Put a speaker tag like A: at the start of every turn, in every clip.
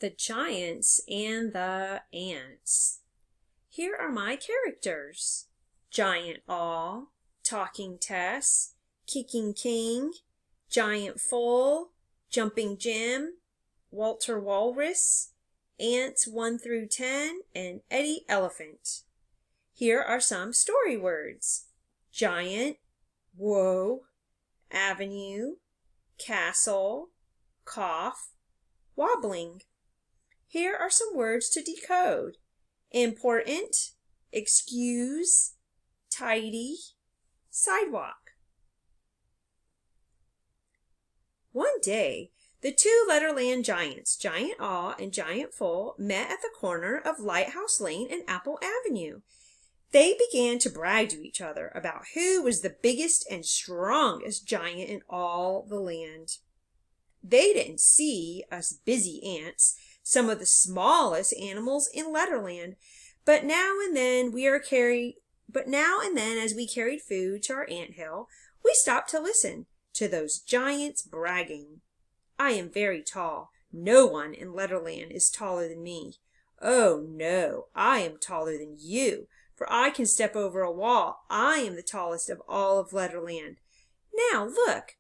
A: The Giants and the Ants. Here are my characters. Giant Aw, Talking Tess, Kicking King, Giant Foal, Jumping Jim, Walter Walrus, Ants 1 through 10, and Eddie Elephant. Here are some story words. Giant, whoa, avenue, castle, cough, wobbling. Here are some words to decode. Important, excuse, tidy, sidewalk. One day, the two Letterland giants, Giant Aw and Giant Foal, met at the corner of Lighthouse Lane and Apple Avenue. They began to brag to each other about who was the biggest and strongest giant in all the land. They didn't see us busy ants, some of the smallest animals in Letterland, but now and then as we carried food to our anthill, we stopped to listen to those giants bragging. I am very tall. No one in Letterland is taller than me. Oh no, I am taller than you, for I can step over a wall. I am the tallest of all of Letterland. Now look,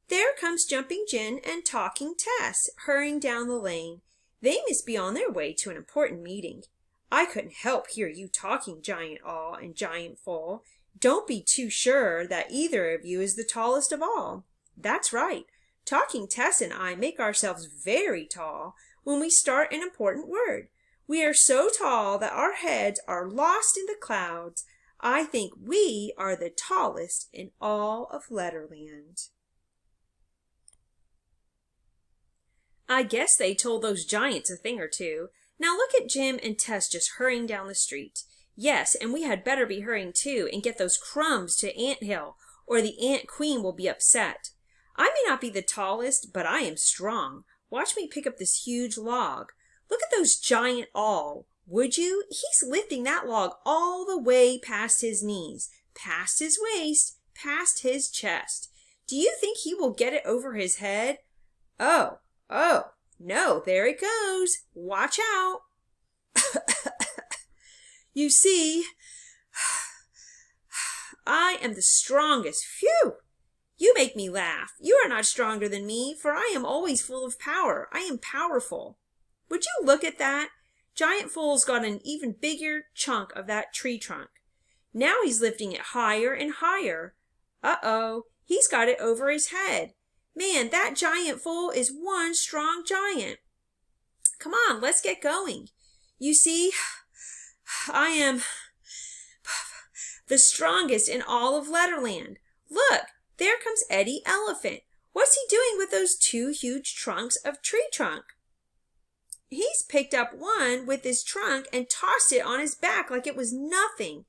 A: there comes Jumping Jim and Talking Tess, hurrying down the lane. They must be on their way to an important meeting. I couldn't help hear you talking, Giant Aw and Giant Foal. Don't be too sure that either of you is the tallest of all. That's right. Talking Tess and I make ourselves very tall when we start an important word. We are so tall that our heads are lost in the clouds. I think we are the tallest in all of Letterland. I guess they told those giants a thing or two. Now look at Jim and Tess just hurrying down the street. Yes, and we had better be hurrying too and get those crumbs to Ant Hill, or the Ant Queen will be upset. I may not be the tallest, but I am strong. Watch me pick up this huge log. Look at those giant Aw, would you? He's lifting that log all the way past his knees, past his waist, past his chest. Do you think he will get it over his head? Oh, no, there it goes. Watch out. You see, I am the strongest. Phew! You make me laugh. You are not stronger than me, for I am always full of power. I am powerful. Would you look at that? Giant Foal's got an even bigger chunk of that tree trunk. Now he's lifting it higher and higher. Uh-oh, he's got it over his head. Man, that Giant Foal is one strong giant. Come on, let's get going. You see, I am the strongest in all of Letterland. Look, there comes Eddie Elephant. What's he doing with those two huge trunks of tree trunk? He's picked up one with his trunk and tossed it on his back like it was nothing.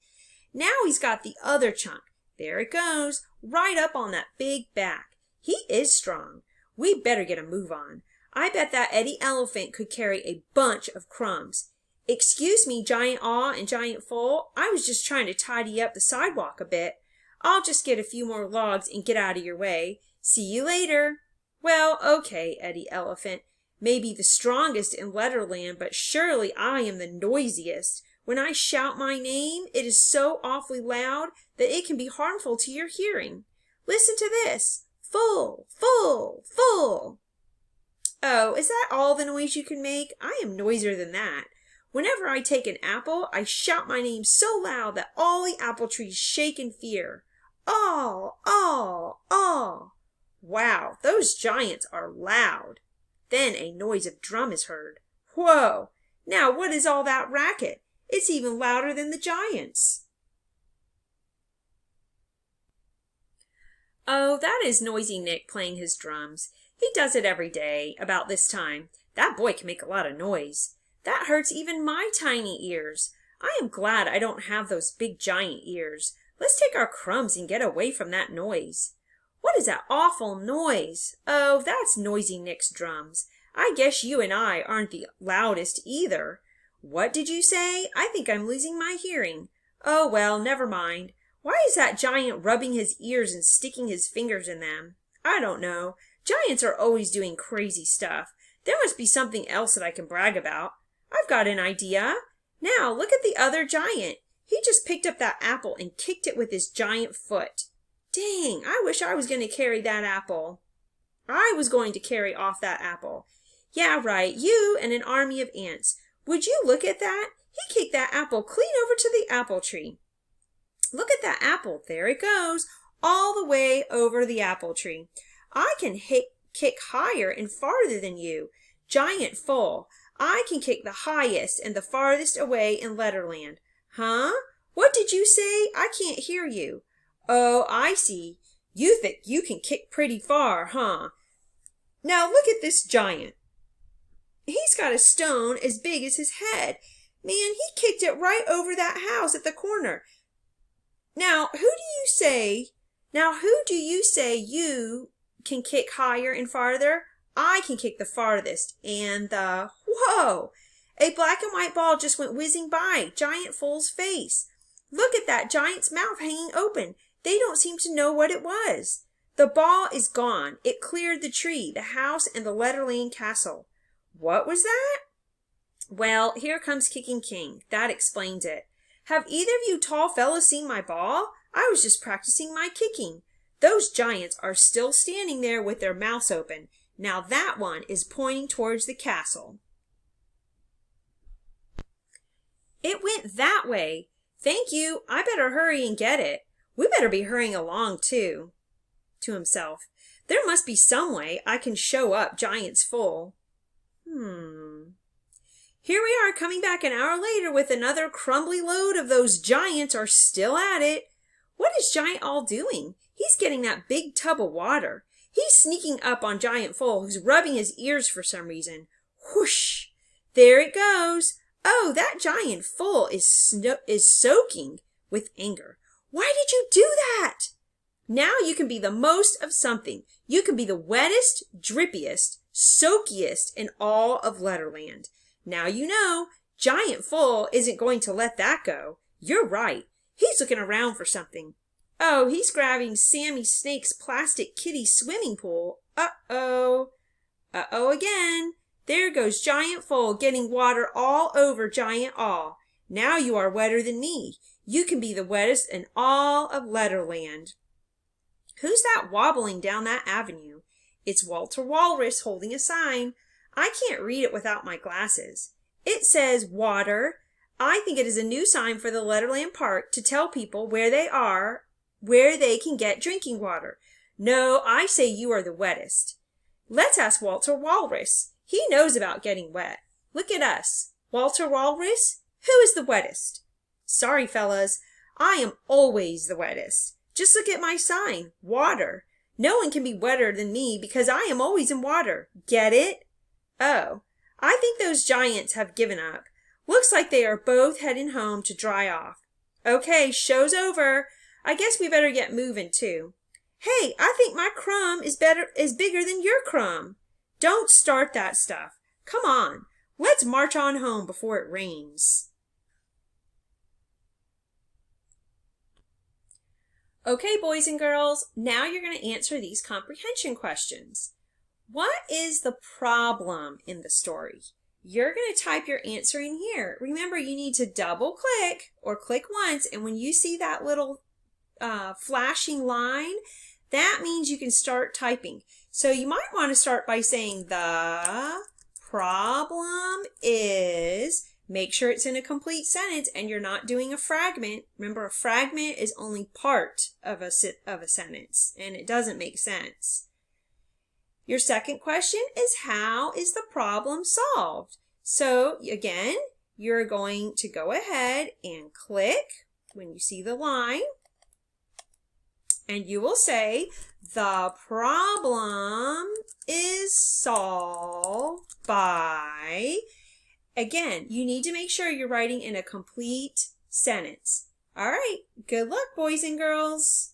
A: Now he's got the other chunk. There it goes, right up on that big back. He is strong. We better get a move on. I bet that Eddie Elephant could carry a bunch of crumbs. Excuse me, Giant Aw and Giant Foal. I was just trying to tidy up the sidewalk a bit. I'll just get a few more logs and get out of your way. See you later. Well, okay, Eddie Elephant. Maybe the strongest in Letterland, but surely I am the noisiest. When I shout my name, it is so awfully loud that it can be harmful to your hearing. Listen to this. Full, full, full. Oh, is that all the noise you can make? I am noisier than that. Whenever I take an apple, I shout my name so loud that all the apple trees shake in fear. Aw, aw, aw. Wow, those giants are loud. Then a noise of drum is heard. Whoa! Now what is all that racket? It's even louder than the giants. Oh, that is Noisy Nick playing his drums. He does it every day, about this time. That boy can make a lot of noise. That hurts even my tiny ears. I am glad I don't have those big giant ears. Let's take our crumbs and get away from that noise. What is that awful noise? Oh, that's Noisy Nick's drums. I guess you and I aren't the loudest either. What did you say? I think I'm losing my hearing. Oh, well, never mind. Why is that giant rubbing his ears and sticking his fingers in them? I don't know. Giants are always doing crazy stuff. There must be something else that I can brag about. I've got an idea. Now, look at the other giant. He just picked up that apple and kicked it with his giant foot. Dang, I wish I was going to carry that apple. I was going to carry off that apple. Yeah, right, you and an army of ants. Would you look at that? He kicked that apple clean over to the apple tree. Look at that apple. There it goes, all the way over the apple tree. I can kick higher and farther than you. Giant Foal, I can kick the highest and the farthest away in Letterland. Huh? What did you say? I can't hear you. Oh, I see. You think you can kick pretty far, huh? Now look at this giant. He's got a stone as big as his head. Man, he kicked it right over that house at the corner. Now, who do you say you can kick higher and farther? I can kick the farthest. And whoa! A black and white ball just went whizzing by Giant Foal's face. Look at that giant's mouth hanging open. They don't seem to know what it was. The ball is gone. It cleared the tree, the house, and the Letterland castle. What was that? Well, here comes Kicking King. That explains it. Have either of you tall fellows seen my ball? I was just practicing my kicking. Those giants are still standing there with their mouths open. Now that one is pointing towards the castle. It went that way. Thank you. I better hurry and get it. We better be hurrying along, too. To himself. There must be some way I can show up Giant's Foal. Here we are coming back an hour later with another crumbly load of those giants are still at it. What is Giant all doing? He's getting that big tub of water. He's sneaking up on Giant Foal, who's rubbing his ears for some reason. Whoosh! There it goes. Oh, that Giant Foal is soaking with anger. Why did you do that? Now you can be the most of something. You can be the wettest, drippiest, soakiest in all of Letterland. Now you know, Giant Foal isn't going to let that go. You're right. He's looking around for something. Oh, he's grabbing Sammy Snake's plastic kitty swimming pool. Uh-oh. Uh-oh again. There goes Giant Foal getting water all over Giant All. Now you are wetter than me. You can be the wettest in all of Letterland. Who's that wobbling down that avenue? It's Walter Walrus holding a sign. I can't read it without my glasses. It says water. I think it is a new sign for the Letterland Park to tell people where they can get drinking water. No, I say you are the wettest. Let's ask Walter Walrus. He knows about getting wet. Look at us. Walter Walrus, who is the wettest? Sorry, fellas. I am always the wettest. Just look at my sign, water. No one can be wetter than me because I am always in water. Get it? Oh, I think those giants have given up. Looks like they are both heading home to dry off. Okay, show's over. I guess we better get moving too. Hey, I think my crumb is bigger than your crumb. Don't start that stuff. Come on, let's march on home before it rains. Okay, boys and girls, now you're going to answer these comprehension questions. What is the problem in the story? You're going to type your answer in here. Remember, you need to double click or click once, and when you see that little flashing line, that means you can start typing. So you might want to start by saying the problem is, make sure it's in a complete sentence and you're not doing a fragment. Remember, a fragment is only part of a sentence and it doesn't make sense. Your second question is, how is the problem solved? So again, you're going to go ahead and click when you see the line, and you will say, the problem is solved by, again, you need to make sure you're writing in a complete sentence. All right, good luck, boys and girls.